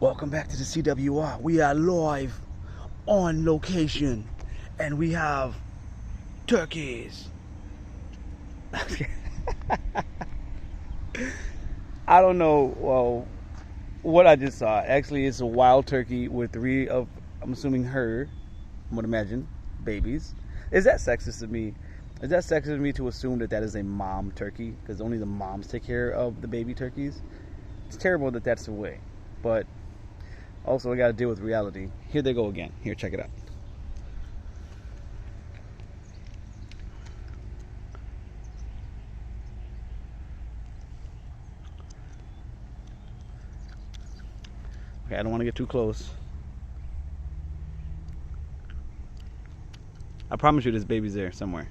Welcome back to the CWR. We are live on location and we have turkeys. I don't know what I just saw. Actually, it's a wild turkey with three of, I'm assuming I'm gonna imagine, babies. Is that sexist of me? Is that sexist of me to assume that that is a mom turkey? Because only the moms take care of the baby turkeys. It's terrible that that's the way. But also, I got to deal with reality. Here they go again. Here, check it out. Okay, I don't want to get too close. I promise you this baby's there somewhere.